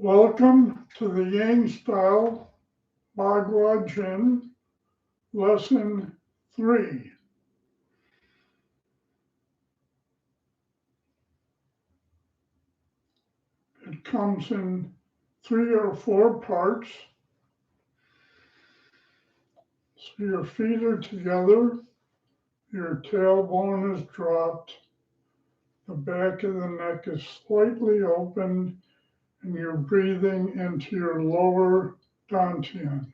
Welcome to the Yang style Boduanjin lesson 3. It comes in 3 or 4 parts. So your feet are together, your tailbone is dropped, the back of the neck is slightly open, and you're breathing into your lower dantian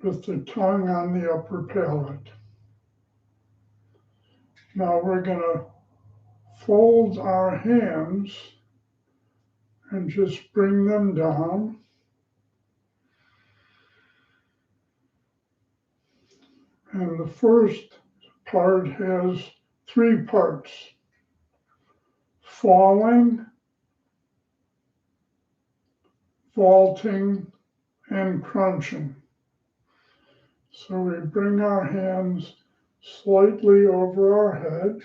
with the tongue on the upper palate. Now we're going to fold our hands and just bring them down. And the first part has 3 parts: falling, vaulting, and crunching. So we bring our hands slightly over our head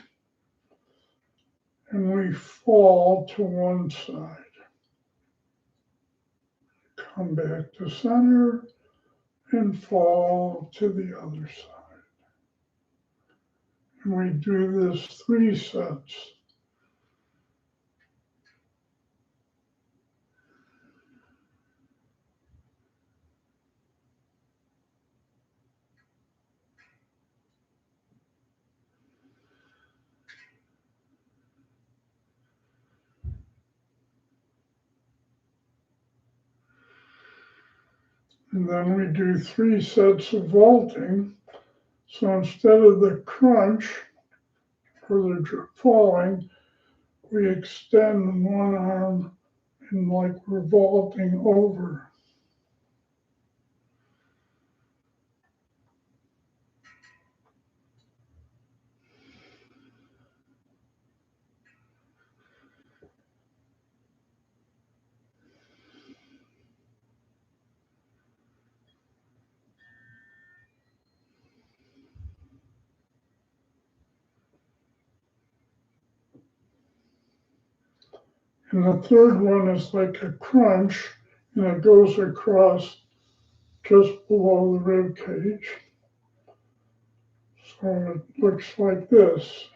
and we fall to one side. Come back to center and fall to the other side. And we do this 3 sets. And then we do 3 sets of vaulting. So instead of the crunch or the falling, we extend one arm and like we're vaulting over. And the third one is like a crunch, and it goes across just below the rib cage. So it looks like this.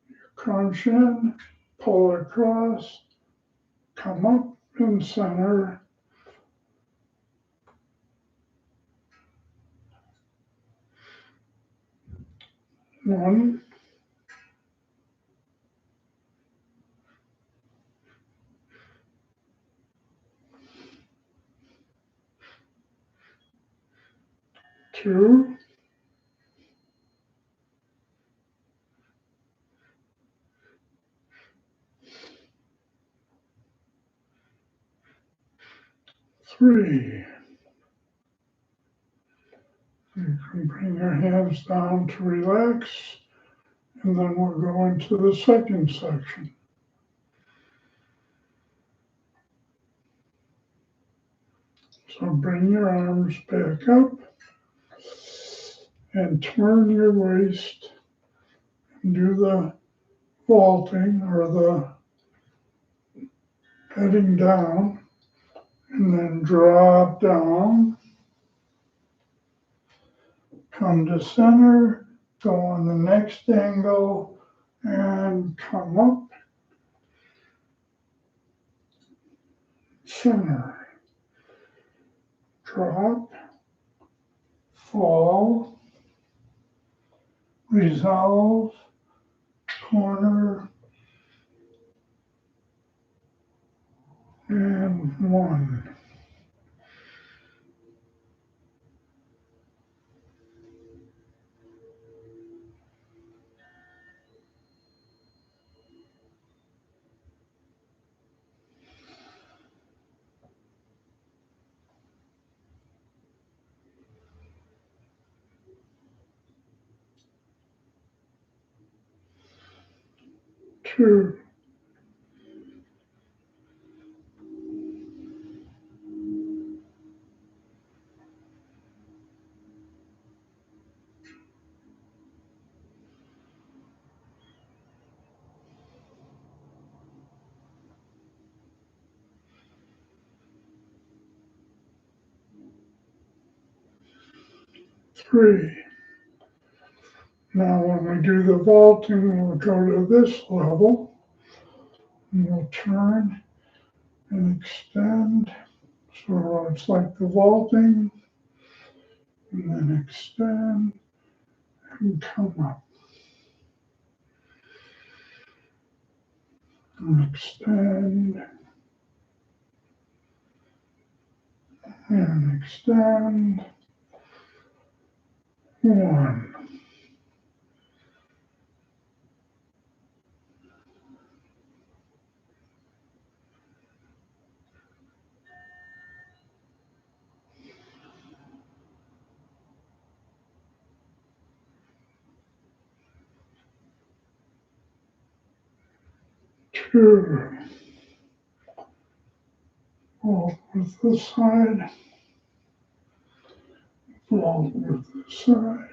You crunch in, pull across, come up in center. One, two, three. You can bring your hands down to relax, and then we'll go into the second section. So bring your arms back up and turn your waist and do the vaulting or the heading down, and then drop down, come to center, go on the next angle, and come up, center, drop, fall, resolve, corner, and 1. Two, 3. Now when we do the vaulting, we'll go to this level, and we'll turn and extend. So it's like the vaulting, and then extend and come up. And extend and extend. 1. 2. Vault with this side. Vault with this side.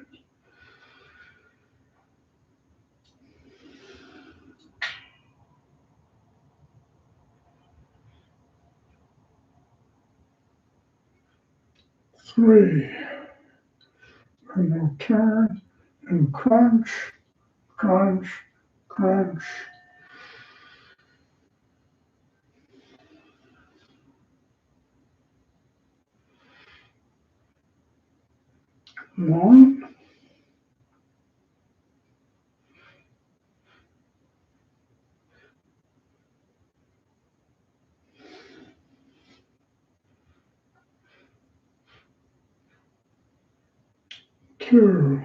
3. And we'll turn and crunch, crunch, crunch. 1. 2.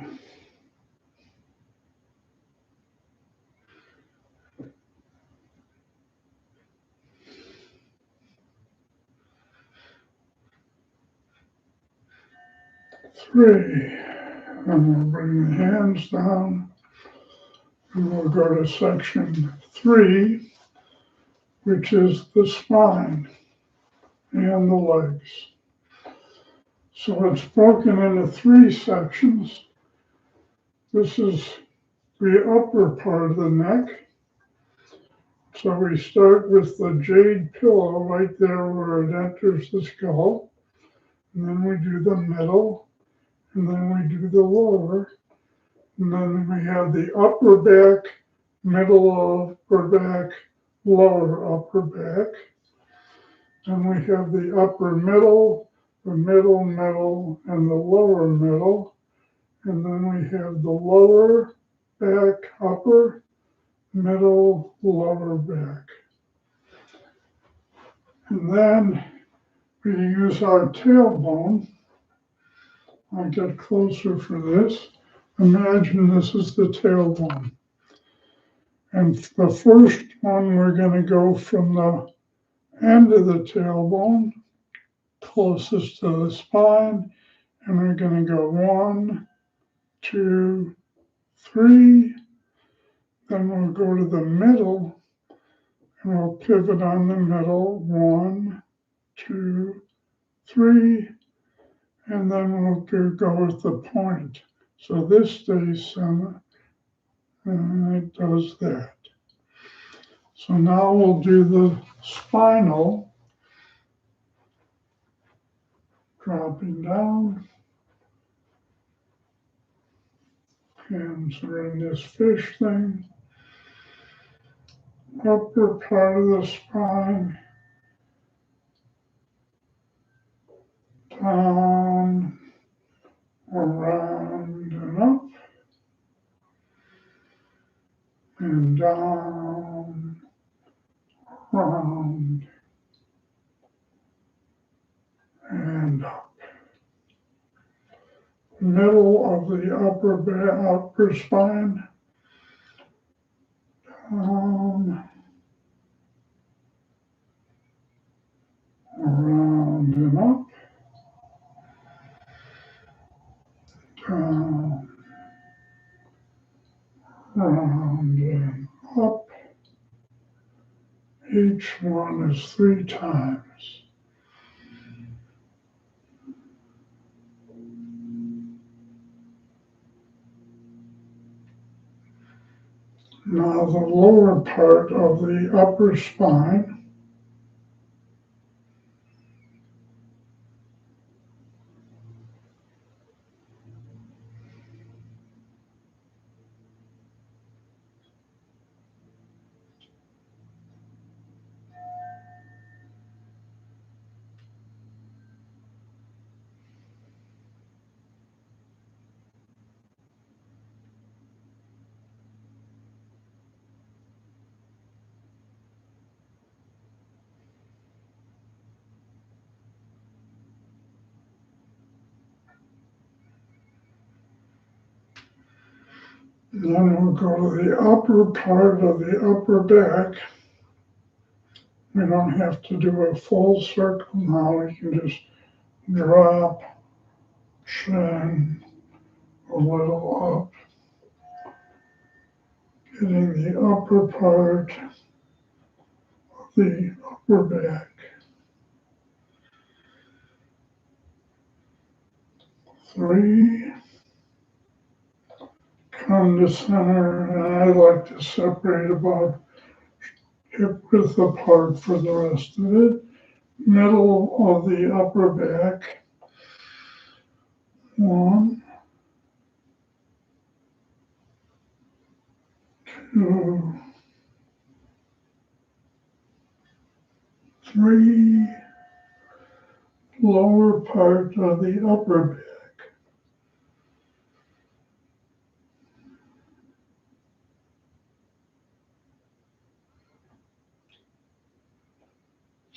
3. And we'll bring the hands down, and we'll go to section 3, which is the spine and the legs. So it's broken into 3 sections. This is the upper part of the neck. So we start with the jade pillow right there where it enters the skull. And then we do the middle, and then we do the lower. And then we have the upper back, middle upper back, lower upper back. And we have the upper middle, the middle middle, and the lower middle. And then we have the lower back, upper, middle, lower back. And then we use our tailbone. I'll get closer for this. Imagine this is the tailbone. And the first one, we're going to go from the end of the tailbone, closest to the spine, and we're going to go 1, 2, 3. Then we'll go to the middle, and we'll pivot on the middle, 1, 2, 3, and then we'll go with the point. So this stays center, and it does that. So now we'll do the spinal, dropping down. Hands are in this fish thing. Upper part of the spine, down, around and up, and down, around, and up. Middle of the upper spine, down, around and up, down, around and up. Each one is 3 times. Now the lower part of the upper spine, Then we'll go to the upper part of the upper back. We don't have to do a full circle now. We can just drop, chin a little up, getting the upper part of the upper back. 3, come to center, and I like to separate about hip width apart for the rest of it. Middle of the upper back. 1, 2, 3, lower part of the upper back.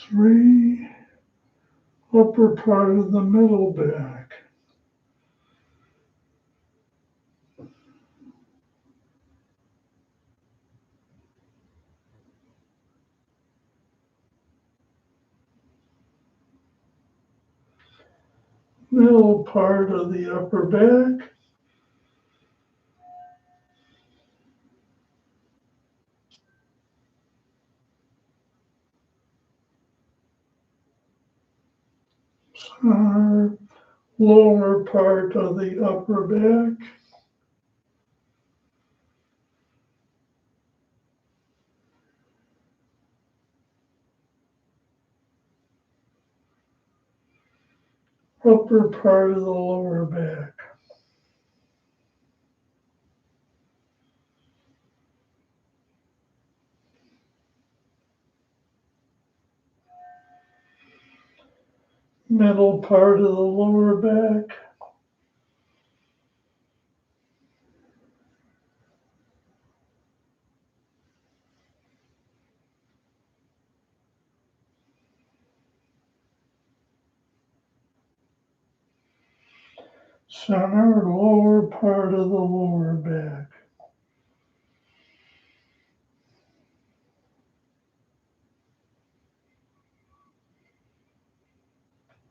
3, upper part of the middle back. 3, middle part of the upper back. 4, lower part of the upper back. 5, upper part of the lower back. 6, middle part of the lower back. 7, center, lower part of the lower back.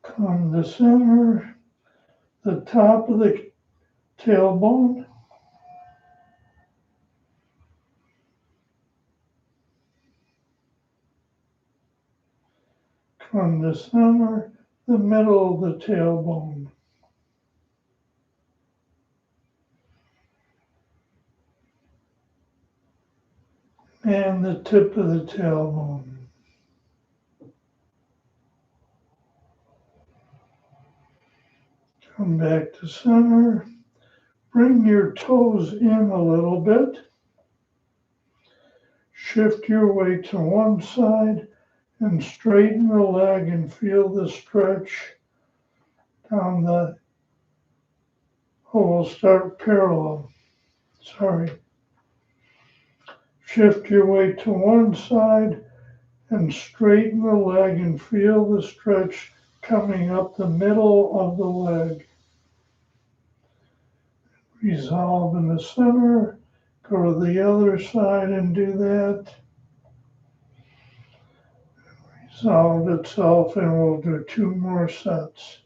8, come to center, the top of the tailbone. 9, come to center, the middle of the tailbone. 10, and the tip of the tailbone. Come back to center. Bring your toes in a little bit. Shift your weight to one side and straighten the leg and feel the stretch down the, we'll start parallel. Sorry. Shift your weight to one side and straighten the leg and feel the stretch coming up the middle of the leg. Resolve in the center, go to the other side and do that. Resolve itself, and we'll do 2 more sets.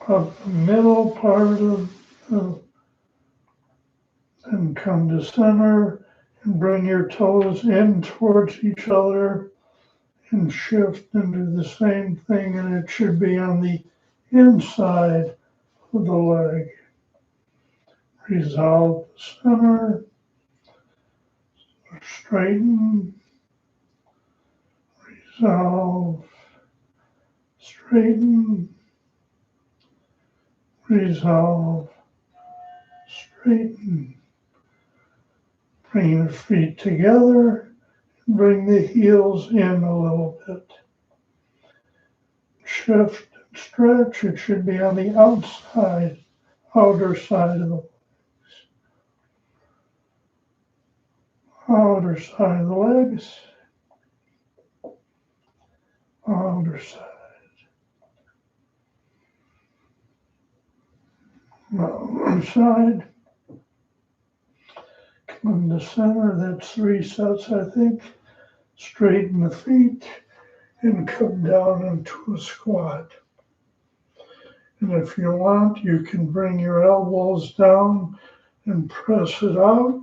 Up the middle part of the, and come to center and bring your toes in towards each other and shift and do the same thing, and it should be on the inside of the leg. Resolve the center, straighten, resolve, straighten, resolve, straighten. Bring your feet together. Bring the heels in a little bit. Shift and stretch. It should be on the outside, outer side of the legs. Outer side of the legs. Outer side. On the other side, come in the center, that's 3 sets, I think. Straighten the feet and come down into a squat. And if you want, you can bring your elbows down and press it out.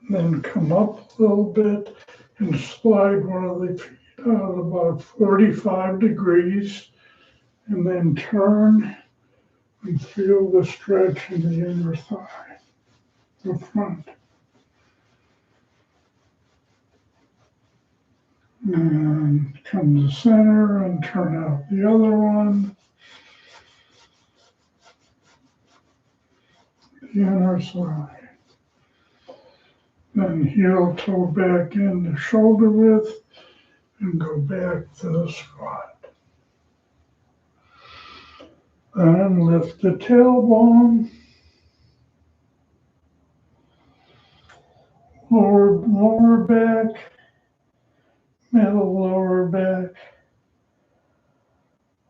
Then come up a little bit and slide one of the feet out about 45 degrees, and then turn and feel the stretch in the inner thigh, the front. And come to center and turn out the other one, the inner side. Then heel toe back into shoulder width and go back to the squat. Then lift the tailbone, lower back, middle lower back,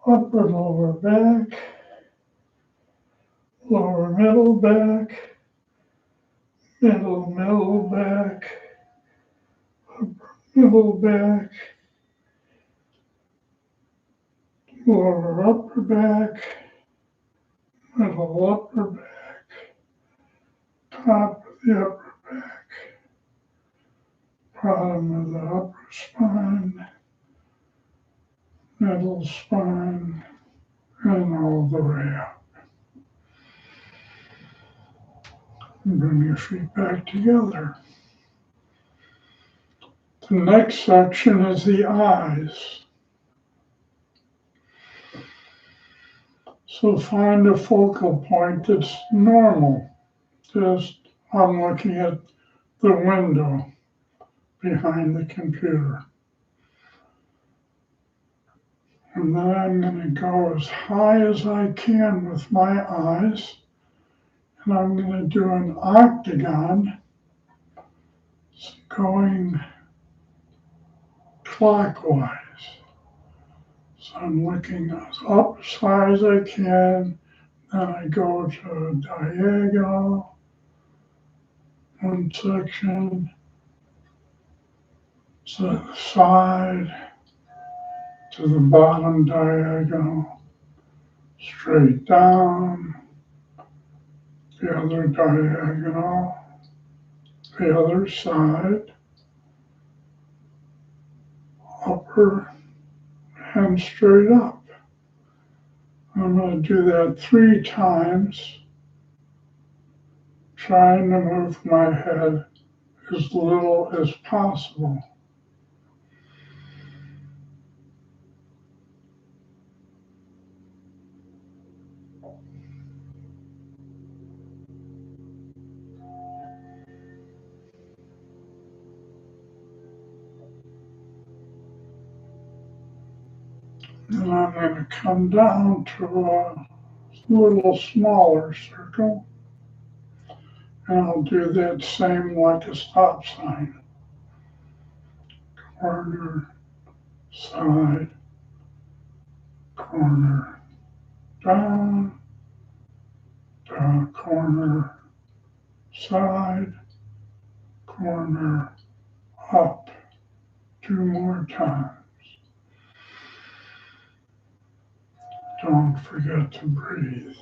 upper lower back, lower middle back, middle back, upper middle back, lower upper back, middle upper back, top of the upper back, bottom of the upper spine, middle spine, and all the way up. And bring your feet back together. The next section is the eyes. So find a focal point that's normal. Just, I'm looking at the window behind the computer. And then I'm going to go as high as I can with my eyes. And I'm going to do an octagon going clockwise. So I'm looking up as high as I can. Then I go to diagonal, one section, to the side, to the bottom diagonal, straight down, the other diagonal, the other side, upper, and straight up. I'm going to do that 3 times, trying to move my head as little as possible. And I'm going to come down to a little smaller circle. And I'll do that same like a stop sign. Corner, side, corner, down, down, corner, side, corner, up. 2 more times. Don't forget to breathe.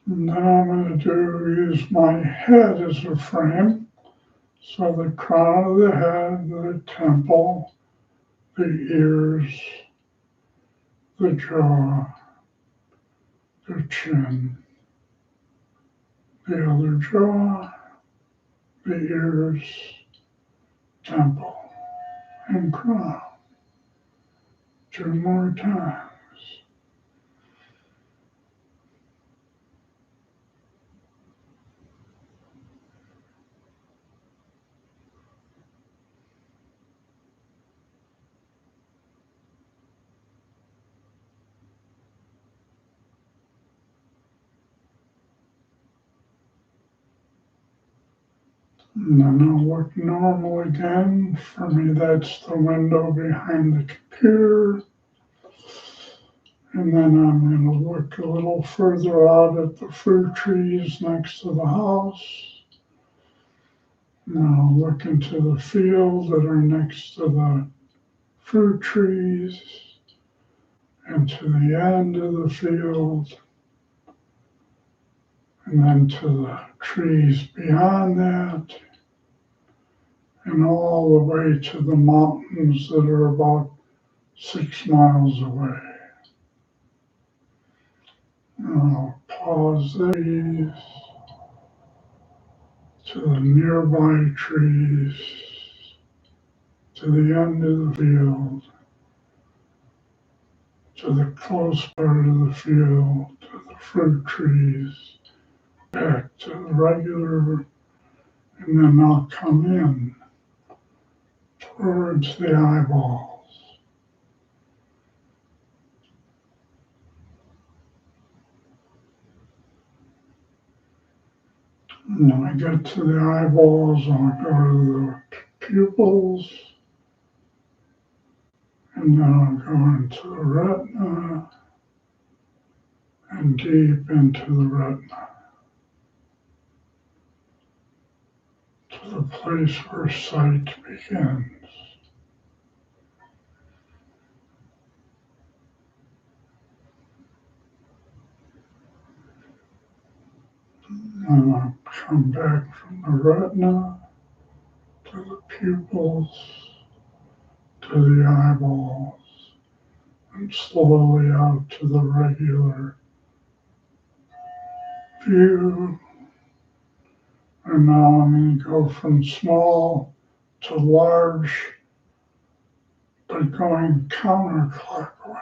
And then I'm going to use my head as a frame. So the crown of the head, the temple, the ears, the jaw, the chin, the other jaw, the ears, temple, and crown. 2 more times. And then I'll look normal again. For me, that's the window behind the computer. And then I'm going to look a little further out at the fruit trees next to the house. And I'll look into the field that are next to the fruit trees and to the end of the field. And then to the trees beyond that. And all the way to the mountains that are about 6 miles away. I'll pause these to the nearby trees, to the end of the field, to the close part of the field, to the fruit trees, back to the regular, and then I'll come in towards the eyeballs. And when I get to the eyeballs, I'll go to the pupils, and then I'll go into the retina and deep into the retina, to the place where sight begins. And I'll come back from the retina to the pupils, to the eyeballs, and slowly out to the regular view. And now I'm going to go from small to large, but going counterclockwise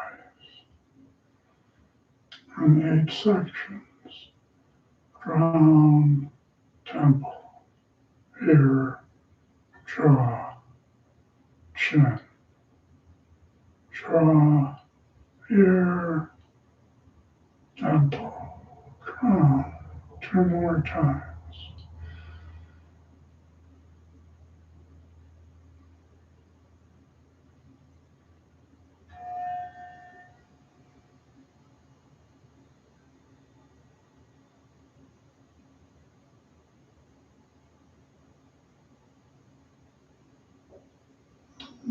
in 8 sections. Crown, temple, ear, jaw, chin, jaw, ear, temple, crown. 2 more times.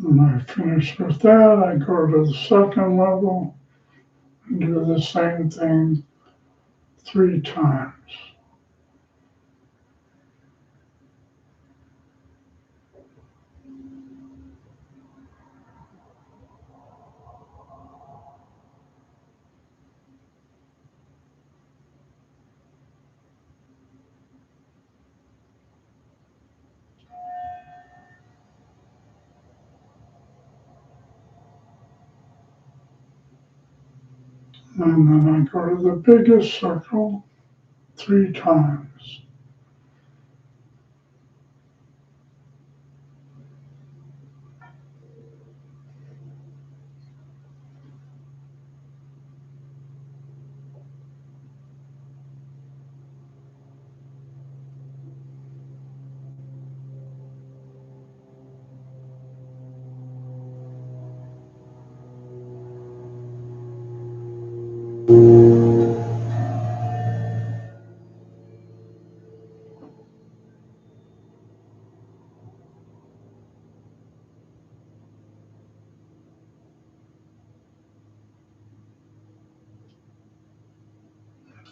When I finish with that, I go to the second level and do the same thing 3 times. And then I go to the biggest circle 3 times.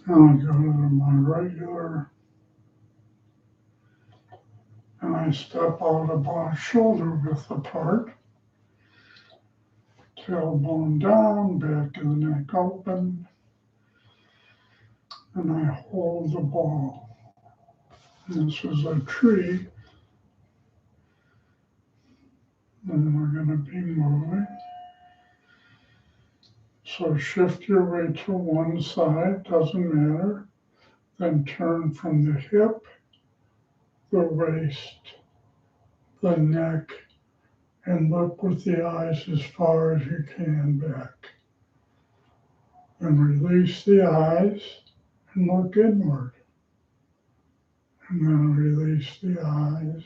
Now I go to my regular, and I step out about shoulder width apart, tailbone down, back of the neck open, and I hold the ball. This is a tree, and we're going to be moving. So shift your weight to one side, doesn't matter. Then turn from the hip, the waist, the neck, and look with the eyes as far as you can back. And release the eyes and look inward. And then release the eyes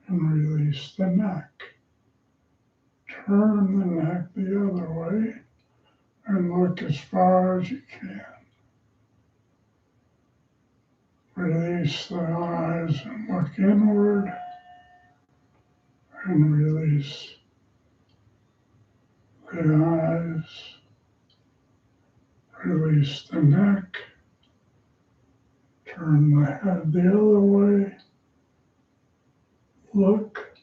and release the neck. Turn the neck the other way and look as far as you can. Release the eyes and look inward and release the eyes. Release the neck. Turn the head the other way. Look.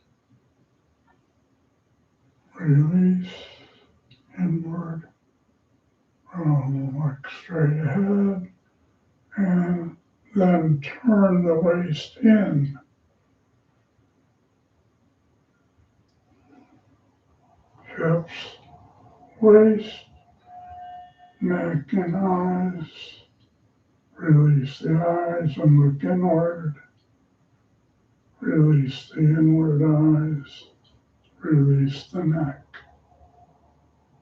Release inward. Look straight ahead. And then turn the waist in. Hips, waist, neck and eyes. Release the eyes and look inward. Release the inward eyes. Release the neck.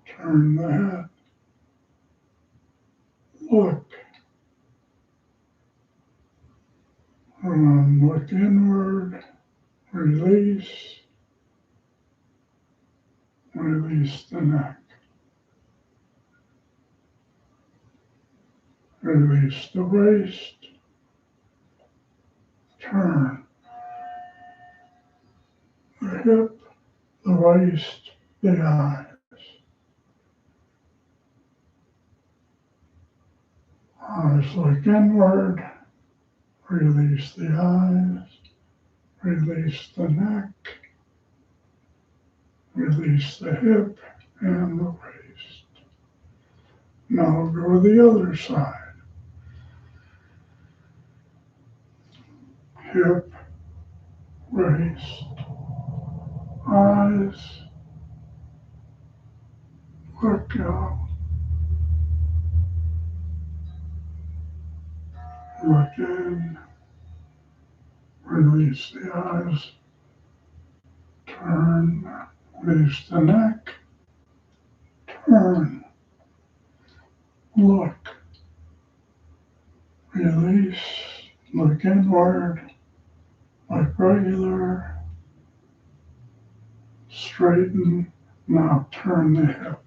Turn the head. Look. Look inward. Release. Release the neck. Release the waist. Turn the hip, the waist, the eyes. Eyes look inward. Release the eyes. Release the neck. Release the hip and the waist. Now go to the other side. Hip, waist, eyes, look out, look in, release the eyes, turn, release the neck, turn, look, release, look inward, look regular, straighten, now turn the hip.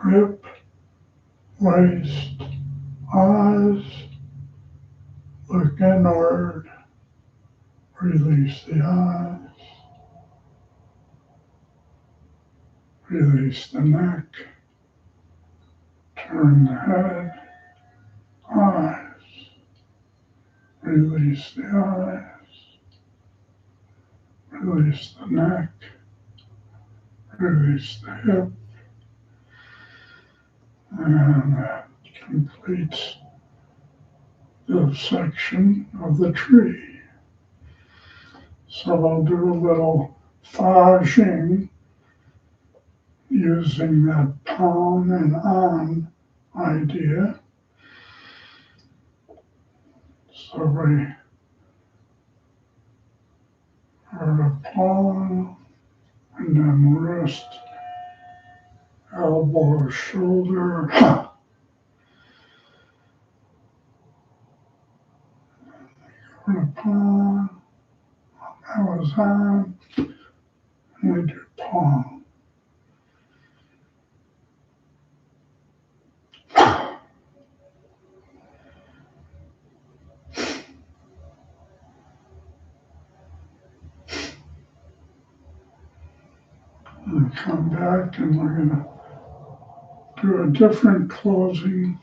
Hip, waist, eyes, look inward, release the eyes, release the neck, turn the head, eyes, release the eyes, release the neck, release the hip, and that completes the section of the tree. So I'll do a little faging using that palm and on idea. So we are a palm and then wrist, elbow, shoulder. The palm, that was on, and we do palm. And come back and we're going to do a different closing.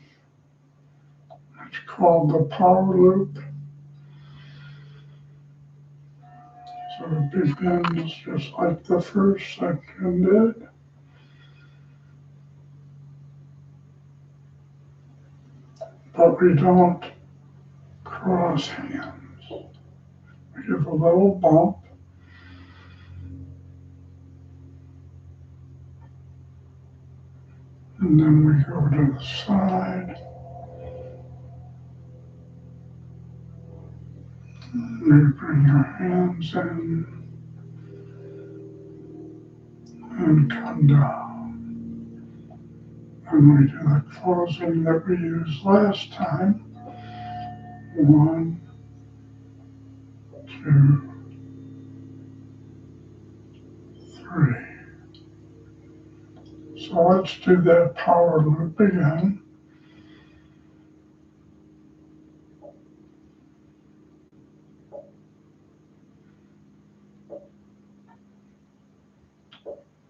It's called the power loop. So it begins just like the first section did. But we don't cross hands. We give a little bump. And then we go to the side. We bring our hands in and come down. And we do the closing that we used last time. 1, 2, 3. So let's do that power loop again.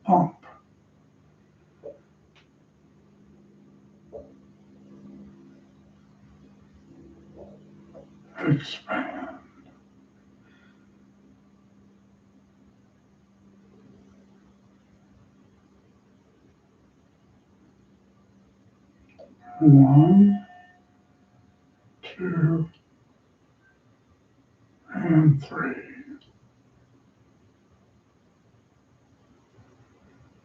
Pump. Expand. 1, 2, and 3.